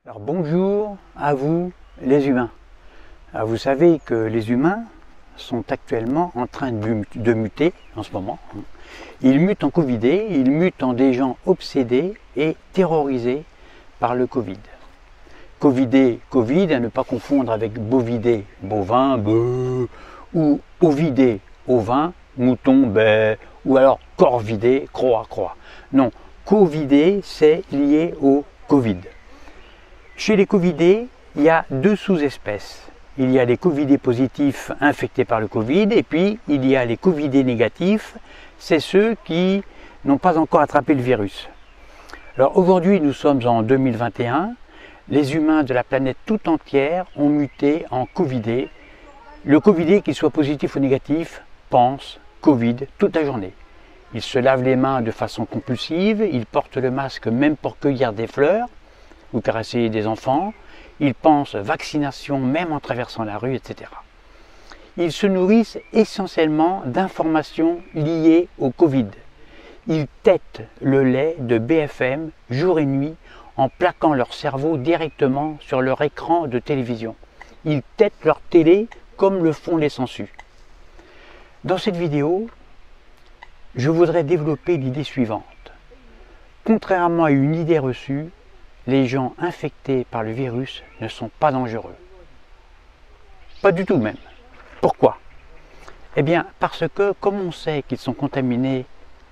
Alors bonjour à vous les humains. Alors, vous savez que les humains sont actuellement en train de muter en ce moment. Ils mutent en Covidés, ils mutent en des gens obsédés et terrorisés par le Covid. Covidé, Covid, à ne pas confondre avec bovidé, bovin, beuh, ou ovidé, ovin, mouton, bé, ou alors corvidé, croix, croix. Non, Covidé, c'est lié au Covid. Chez les Covidés, il y a deux sous-espèces. Il y a les Covidés positifs infectés par le Covid et puis il y a les Covidés négatifs, c'est ceux qui n'ont pas encore attrapé le virus. Alors aujourd'hui, nous sommes en 2021, les humains de la planète tout entière ont muté en Covidés. Le Covidé, qu'il soit positif ou négatif, pense Covid toute la journée. Il se lave les mains de façon compulsive, il porte le masque même pour cueillir des fleurs, ou caresser des enfants, ils pensent vaccination même en traversant la rue, etc. Ils se nourrissent essentiellement d'informations liées au Covid. Ils têtent le lait de BFM jour et nuit en plaquant leur cerveau directement sur leur écran de télévision. Ils têtent leur télé comme le font les sangsues. Dans cette vidéo, je voudrais développer l'idée suivante. Contrairement à une idée reçue, les gens infectés par le virus ne sont pas dangereux. Pas du tout même. Pourquoi? Eh bien, parce que comme on sait qu'ils sont contaminés,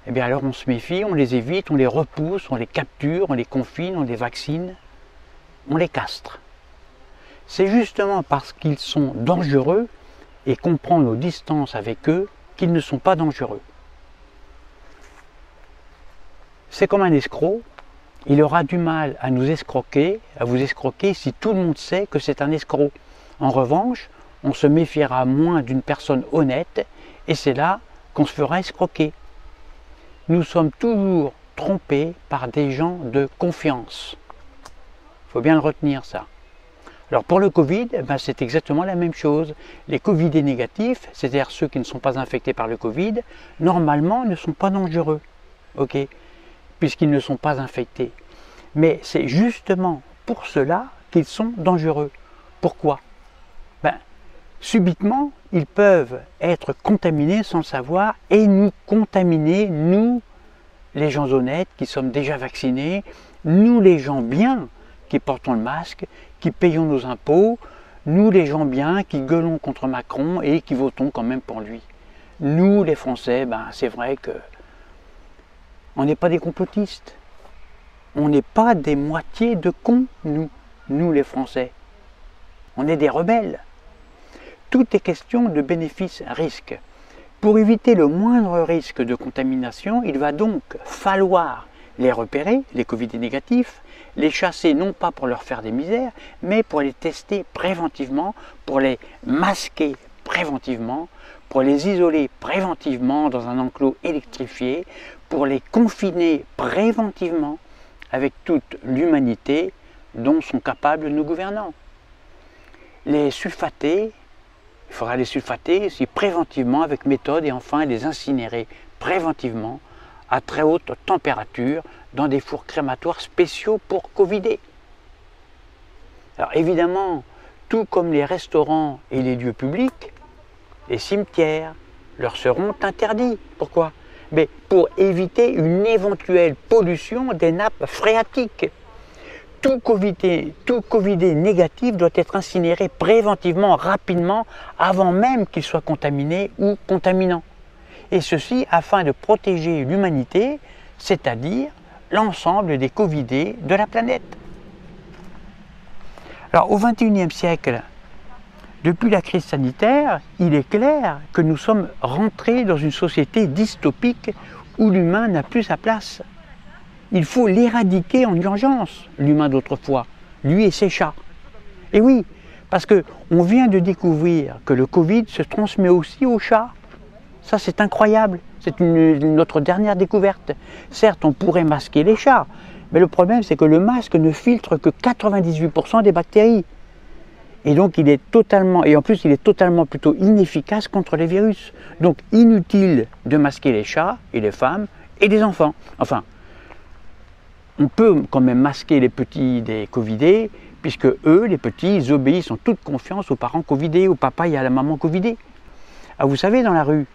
eh bien alors on se méfie, on les évite, on les repousse, on les capture, on les confine, on les vaccine, on les castre. C'est justement parce qu'ils sont dangereux et qu'on prend nos distances avec eux qu'ils ne sont pas dangereux. C'est comme un escroc. Il aura du mal à nous escroquer, à vous escroquer si tout le monde sait que c'est un escroc. En revanche, on se méfiera moins d'une personne honnête et c'est là qu'on se fera escroquer. Nous sommes toujours trompés par des gens de confiance. Il faut bien le retenir ça. Alors pour le Covid, c'est exactement la même chose. Les Covidés négatifs, c'est-à-dire ceux qui ne sont pas infectés par le Covid, normalement ne sont pas dangereux. Ok ? Puisqu'ils ne sont pas infectés. Mais c'est justement pour cela qu'ils sont dangereux. Pourquoi? Subitement, ils peuvent être contaminés sans le savoir et nous contaminer, nous, les gens honnêtes qui sommes déjà vaccinés, nous les gens bien qui portons le masque, qui payons nos impôts, nous les gens bien qui gueulons contre Macron et qui votons quand même pour lui. Nous les Français, c'est vrai que on n'est pas des complotistes. On n'est pas des moitiés de cons, nous les Français. On est des rebelles. Tout est question de bénéfice-risque. Pour éviter le moindre risque de contamination, il va donc falloir les repérer, les Covidés négatifs, les chasser non pas pour leur faire des misères, mais pour les tester préventivement, pour les masquer préventivement, pour les isoler préventivement dans un enclos électrifié, pour les confiner préventivement avec toute l'humanité dont sont capables nos gouvernants. Les sulfater, il faudra les sulfater aussi préventivement avec méthode et enfin les incinérer préventivement à très haute température dans des fours crématoires spéciaux pour Covidés. Alors évidemment, tout comme les restaurants et les lieux publics, les cimetières leur seront interdits. Pourquoi? Mais pour éviter une éventuelle pollution des nappes phréatiques. Tout Covidé négatif doit être incinéré préventivement, rapidement, avant même qu'il soit contaminé ou contaminant. Et ceci afin de protéger l'humanité, c'est-à-dire l'ensemble des Covidés de la planète. Alors au XXIe siècle, depuis la crise sanitaire, il est clair que nous sommes rentrés dans une société dystopique où l'humain n'a plus sa place. Il faut l'éradiquer en urgence, l'humain d'autrefois, lui et ses chats. Et oui, parce qu'on vient de découvrir que le Covid se transmet aussi aux chats. Ça c'est incroyable, c'est notre dernière découverte. Certes, on pourrait masquer les chats, mais le problème c'est que le masque ne filtre que 98% des bactéries. Et donc il est totalement plutôt inefficace contre les virus. Donc inutile de masquer les chats et les femmes et les enfants. Enfin, on peut quand même masquer les petits des Covidés, puisque eux, les petits, ils obéissent en toute confiance aux parents Covidés, au papa et à la maman Covidés. Ah, vous savez, dans la rue,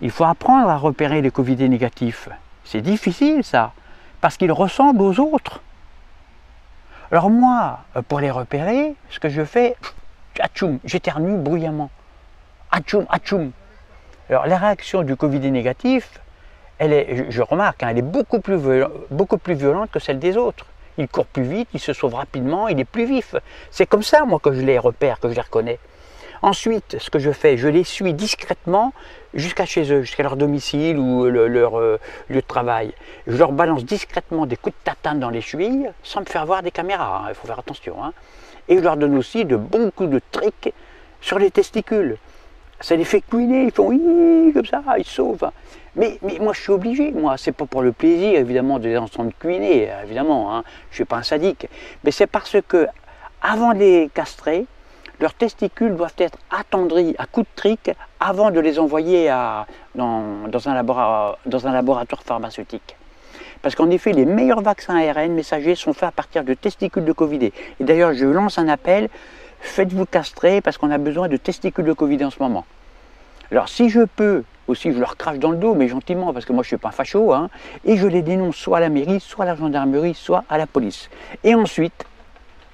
il faut apprendre à repérer les Covidés négatifs. C'est difficile ça, parce qu'ils ressemblent aux autres. Alors moi, pour les repérer, ce que je fais, atchoum, j'éternue bruyamment. Atchoum, atchoum. Alors la réaction du Covidé négatif, elle est, je remarque, elle est beaucoup plus violente que celle des autres. Il court plus vite, il se sauve rapidement, il est plus vif. C'est comme ça, moi, que je les repère, que je les reconnais. Ensuite, ce que je fais, je les suis discrètement jusqu'à chez eux, jusqu'à leur domicile ou leur lieu de travail. Je leur balance discrètement des coups de tatane dans les chevilles, sans me faire voir des caméras, il faut faire attention. Hein. Et je leur donne aussi de bons coups de trick sur les testicules. Ça les fait couiner, ils font comme ça, ils sauvent. Mais moi je suis obligé, moi, c'est pas pour le plaisir évidemment de les entendre cuiner, évidemment, hein. Je suis pas un sadique. Mais c'est parce que, avant de les castrer, leurs testicules doivent être attendris à coups de trick avant de les envoyer dans un laboratoire pharmaceutique. Parce qu'en effet, les meilleurs vaccins ARN messagers sont faits à partir de testicules de Covidés. Et d'ailleurs, je lance un appel, faites-vous castrer parce qu'on a besoin de testicules de Covidés en ce moment. Alors si je peux, aussi je leur crache dans le dos, mais gentiment, parce que moi je ne suis pas un facho, hein, et je les dénonce soit à la mairie, soit à la gendarmerie, soit à la police. Et ensuite,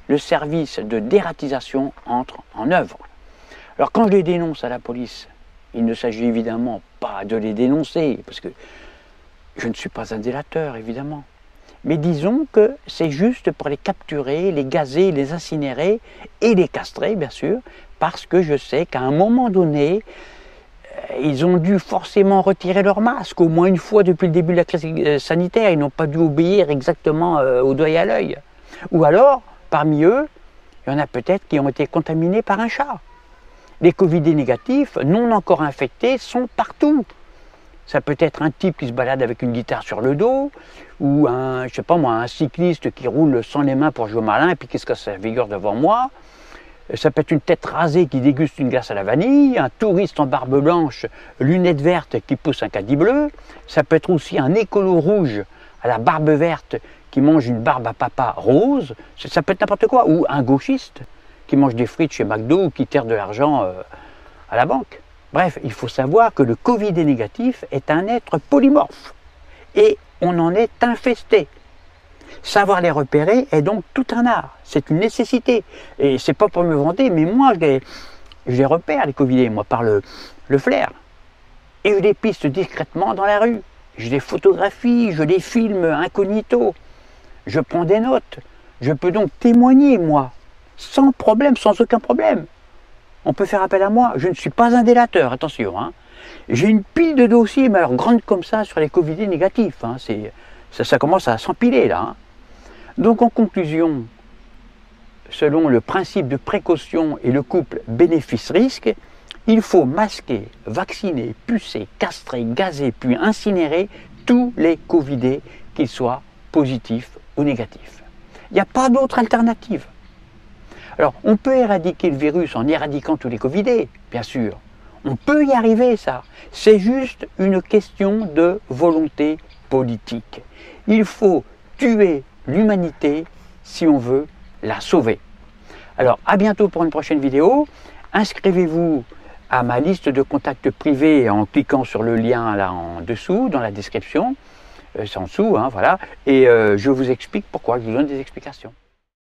le service de dératisation entre en œuvre. Alors quand je les dénonce à la police, il ne s'agit évidemment pas de les dénoncer, parce que je ne suis pas un délateur, évidemment. Mais disons que c'est juste pour les capturer, les gazer, les incinérer et les castrer, bien sûr, parce que je sais qu'à un moment donné, ils ont dû forcément retirer leur masque, au moins une fois depuis le début de la crise sanitaire. Ils n'ont pas dû obéir exactement au doigt et à l'œil. Ou alors, parmi eux, il y en a peut-être qui ont été contaminés par un chat. Les Covidés négatifs, non encore infectés, sont partout. Ça peut être un type qui se balade avec une guitare sur le dos, ou un, je sais pas moi, un cycliste qui roule sans les mains pour jouer au malin et puis qui se casse la figure devant moi. Ça peut être une tête rasée qui déguste une glace à la vanille, un touriste en barbe blanche, lunettes vertes qui pousse un caddie bleu. Ça peut être aussi un écolo rouge à la barbe verte qui mange une barbe à papa rose. Ça peut être n'importe quoi. Ou un gauchiste qui mange des frites chez McDo ou qui terre de l'argent à la banque. Bref, il faut savoir que le Covidé négatif est un être polymorphe et on en est infesté. Savoir les repérer est donc tout un art, c'est une nécessité. Et c'est pas pour me vanter, mais moi je les repère les Covidés, moi par le flair. Et je les piste discrètement dans la rue. Je les photographie, je les filme incognito. Je prends des notes. Je peux donc témoigner, moi, sans problème, sans aucun problème. On peut faire appel à moi, je ne suis pas un délateur, attention. Hein. J'ai une pile de dossiers, mais alors grande comme ça, sur les Covidés négatifs. Hein. Ça commence à s'empiler là. Hein. Donc en conclusion, selon le principe de précaution et le couple bénéfice-risque, il faut masquer, vacciner, pucer, castrer, gazer, puis incinérer tous les Covidés, qu'ils soient positifs ou négatifs. Il n'y a pas d'autre alternative. Alors, on peut éradiquer le virus en éradiquant tous les Covidés, bien sûr. On peut y arriver, ça. C'est juste une question de volonté politique. Il faut tuer l'humanité si on veut la sauver. Alors, à bientôt pour une prochaine vidéo. Inscrivez-vous à ma liste de contacts privés en cliquant sur le lien là en dessous, dans la description. C'est en dessous, hein, voilà. Et je vous explique pourquoi, je vous donne des explications.